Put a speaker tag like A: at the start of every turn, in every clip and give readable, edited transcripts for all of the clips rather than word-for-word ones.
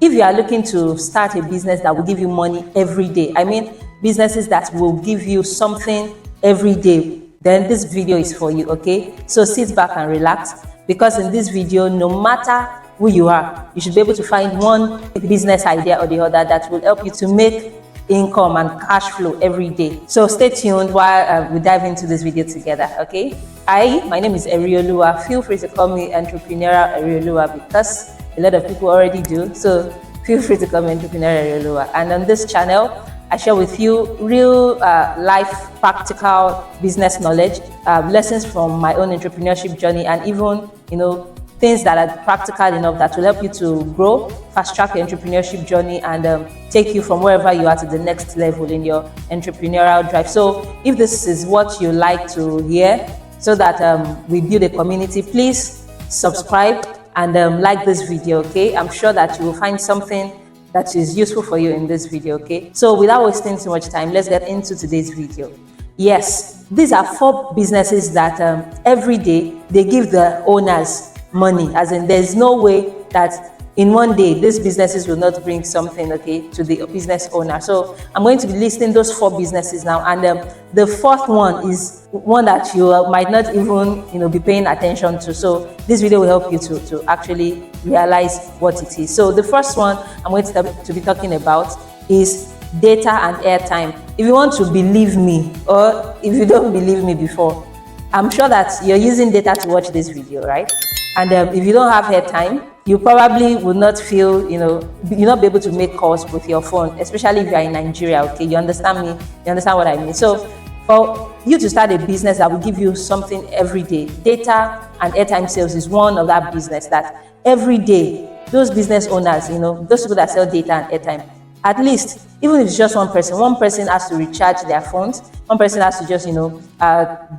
A: If you are looking to start a business that will give you money every day, I mean businesses that will give you something every day, then this video is for you, okay? So sit back and relax, because in this video, no matter who you are, you should be able to find one business idea or the other that will help you to make income and cash flow every day. So stay tuned while we dive into this video together, okay? My name is Eriolua. Feel free to call me Entrepreneurial Eriolua because a lot of people already do. So feel free to call me Entrepreneurial Eriolua. And on this channel, I share with you real life practical business knowledge, lessons from my own entrepreneurship journey, and even, things that are practical enough that will help you to grow, fast track your entrepreneurship journey, and take you from wherever you are to the next level in your entrepreneurial drive. So if this is what you like to hear, so that we build a community, please subscribe and like this video, okay? I'm sure that you will find something that is useful for you in this video, okay? So without wasting too much time, let's get into today's video. Yes, these are 4 businesses that every day they give the owners money, as in there's no way that in one day these businesses will not bring something, okay, to the business owner. So I'm going to be listing those 4 businesses now, and the 4th one is one that you might not even be paying attention to. So this video will help you to actually realize what it is. So the first one I'm going to be talking about is data and airtime. If you want to believe me, or if you don't believe me before, I'm sure that you're using data to watch this video, right? And if you don't have airtime, you probably will not feel, you'll not be able to make calls with your phone, especially if you're in Nigeria, okay? You understand me? You understand what I mean? So for you to start a business that will give you something every day, data and airtime sales is one of that business that every day, those business owners, those people that sell data and airtime, at least, even if it's just one person has to recharge their phones, one person has to just,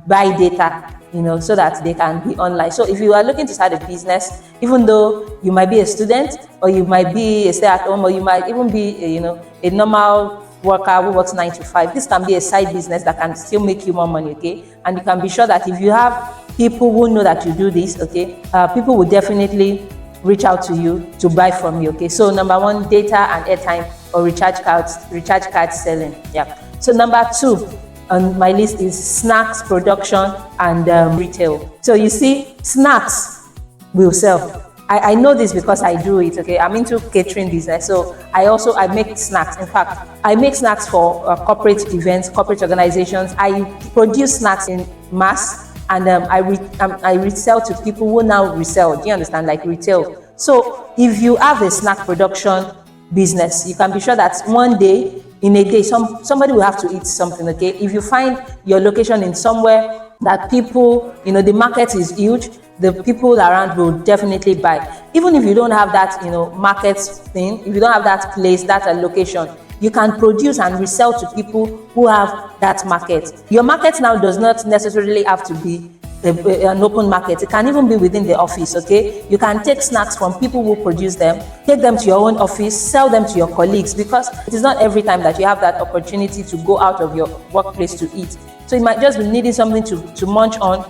A: buy data, so that they can be online. So if you are looking to start a business, even though you might be a student, or you might be a stay-at-home, or you might even be, a normal worker who works 9 to 5, this can be a side business that can still make you more money, okay? And you can be sure that if you have people who know that you do this, okay, people will definitely reach out to you to buy from you, okay? So number 1, data and airtime or recharge card selling. Yeah. So number 2 on my list is snacks production and retail. So you see, snacks will sell. I know this because I do it, okay? I'm into catering business, so I make snacks. In fact, I make snacks for corporate events, corporate organizations. I produce snacks in mass, and I resell to people who now resell. Do you understand? Like retail. So if you have a snack production business, you can be sure that one day, in a day, somebody will have to eat something, okay? If you find your location in somewhere that people, the market is huge, the people around will definitely buy. Even if you don't have that, market thing, if you don't have that place, that location, you can produce and resell to people who have that market. Your market now does not necessarily have to be an open market. It can even be within the office, okay? You can take snacks from people who produce them, take them to your own office, sell them to your colleagues, because it is not every time that you have that opportunity to go out of your workplace to eat. So you might just be needing something to munch on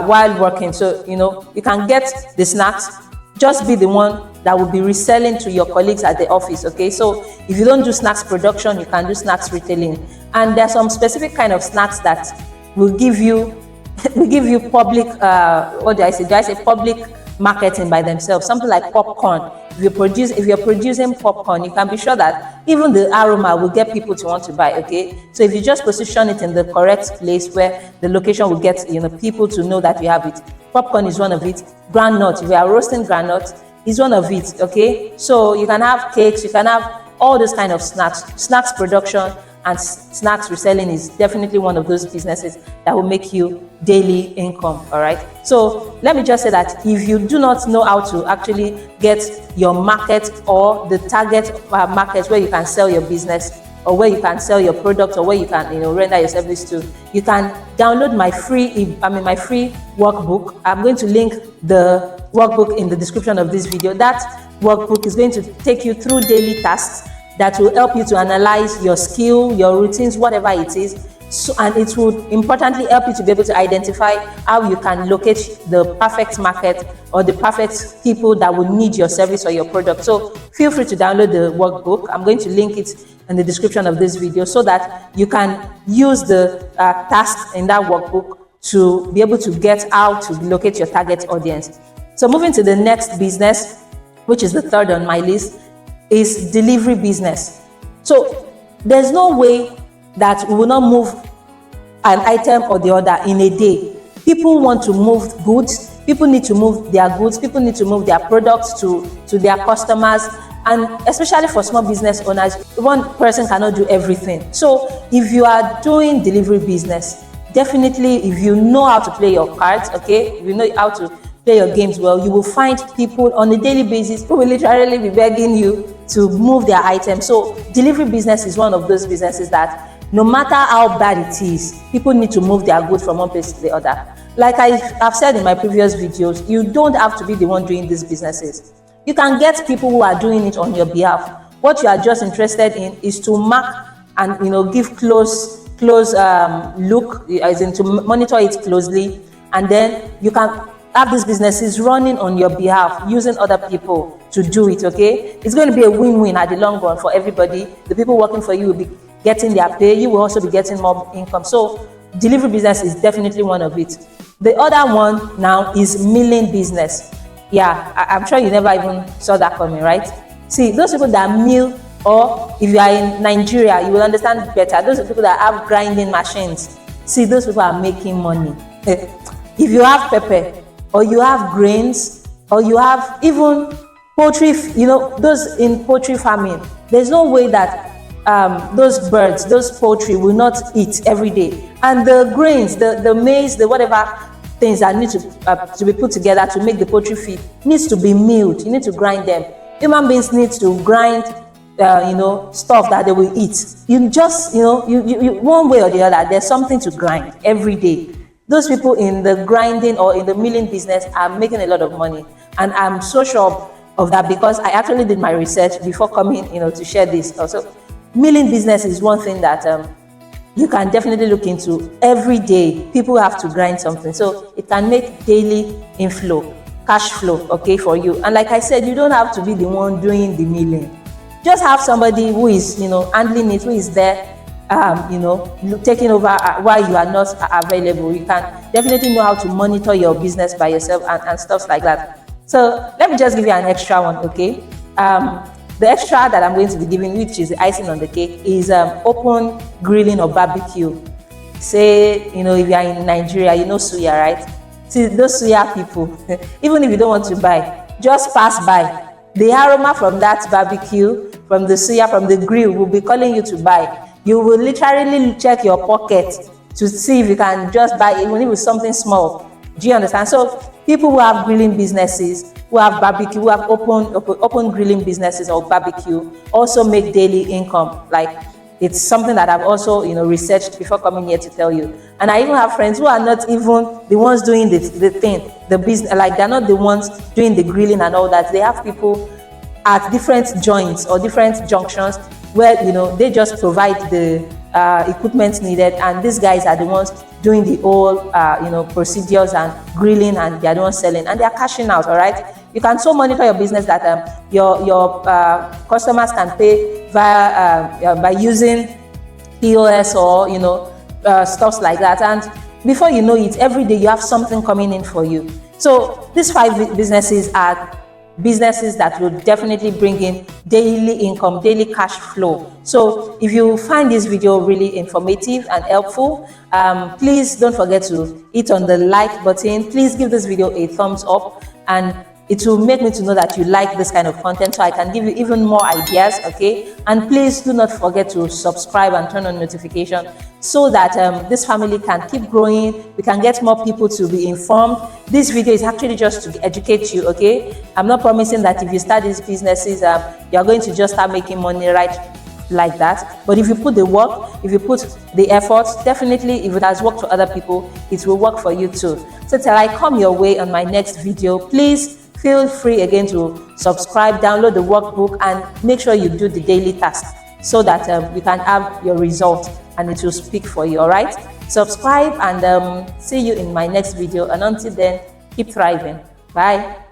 A: while working. So, you can get the snacks, just be the one that will be reselling to your colleagues at the office, okay? So if you don't do snacks production, you can do snacks retailing. And there are some specific kind of snacks that will give you public, public marketing by themselves, something like popcorn. If you're producing popcorn, you can be sure that even the aroma will get people to want to buy, okay? So if you just position it in the correct place where the location will get, people to know that you have it. Popcorn is one of it. Groundnut, if you are roasting groundnut, is one of it, okay? So you can have cakes, you can have all those kind of snacks. Snacks production and snacks reselling is definitely one of those businesses that will make you daily income, all right? So let me just say that if you do not know how to actually get your market or the target market where you can sell your business, or where you can sell your product, or where you can render your service to, you can download my free workbook. I'm going to link the workbook in the description of this video. That workbook is going to take you through daily tasks that will help you to analyze your skill, your routines, whatever it is, So, and it would importantly help you to be able to identify how you can locate the perfect market or the perfect people that will need your service or your product. So feel free to download the workbook. I'm going to link it in the description of this video so that you can use the tasks in that workbook to be able to get how to locate your target audience. So moving to the next business, which is the third on my list, is delivery business. So there's no way that we will not move an item or the other in a day. People want to move goods, people need to move their goods, people need to move their products to their customers, and especially for small business owners, one person cannot do everything. So if you are doing delivery business, definitely if you know how to play your cards, okay, if you know how to play your games well, you will find people on a daily basis who will literally be begging you to move their items. So delivery business is one of those businesses that no matter how bad it is, people need to move their goods from one place to the other. Like I've said in my previous videos, you don't have to be the one doing these businesses. You can get people who are doing it on your behalf. What you are just interested in is to mark and give close look, as in to monitor it closely, and then you can have these businesses running on your behalf using other people to do it. Okay, it's going to be a win-win at the long run for everybody. The people working for you will be getting their pay, you will also be getting more income. So delivery business is definitely one of it. The other one now is milling business. Yeah, I'm sure you never even saw that coming, right? See, those people that mill, or if you are in Nigeria, you will understand better. Those are people that have grinding machines. See, those people are making money. If you have pepper, or you have grains, or you have even poultry, those in poultry farming, there's no way that those birds, those poultry will not eat every day. And the grains, the maize, the whatever things that need to be put together to make the poultry feed needs to be milled. You need to grind them. Human beings need to grind, stuff that they will eat. You just, you one way or the other, there's something to grind every day. Those people in the grinding or in the milling business are making a lot of money. And I'm so sure of that because I actually did my research before coming, to share this also. Milling business is one thing that you can definitely look into. Every day, people have to grind something. So it can make daily inflow, cash flow, okay, for you. And like I said, you don't have to be the one doing the milling. Just have somebody who is, handling it, who is there, taking over while you are not available. You can definitely know how to monitor your business by yourself and stuff like that. So let me just give you an extra one, okay? The extra that I'm going to be giving, which is the icing on the cake, is open grilling or barbecue. Say, if you are in Nigeria, suya, right? See, those suya people, even if you don't want to buy, just pass by. The aroma from that barbecue, from the suya, from the grill will be calling you to buy. You will literally check your pocket to see if you can just buy, even if it's something small. Do you understand? So people who have grilling businesses, who have barbecue, who have open grilling businesses or barbecue, also make daily income. Like, it's something that I've also researched before coming here to tell you. And I even have friends who are not even the ones doing the thing, the business. Like, they're not the ones doing the grilling and all that. They have people at different joints or different junctions where they just provide the equipment needed, and these guys are the ones doing the whole procedures and grilling, and they are the ones selling, and they are cashing out. All right, you can so monitor your business that your customers can pay via by using POS or stuff like that, and before you know it, every day you have something coming in for you. So these 5 businesses are businesses that will definitely bring in daily income, daily cash flow. So if you find this video really informative and helpful, please don't forget to hit on the like button. Please give this video a thumbs up, and it will make me to know that you like this kind of content, so I can give you even more ideas, okay? And please do not forget to subscribe and turn on notification so that this family can keep growing. We can get more people to be informed. This video is actually just to educate you, okay? I'm not promising that if you start these businesses, you're going to just start making money right like that. But if you put the work, if you put the effort, definitely if it has worked for other people, it will work for you too. So till I come your way on my next video, please feel free again to subscribe, download the workbook, and make sure you do the daily tasks so that you can have your result and it will speak for you. All right, subscribe and see you in my next video, and until then, keep thriving. Bye.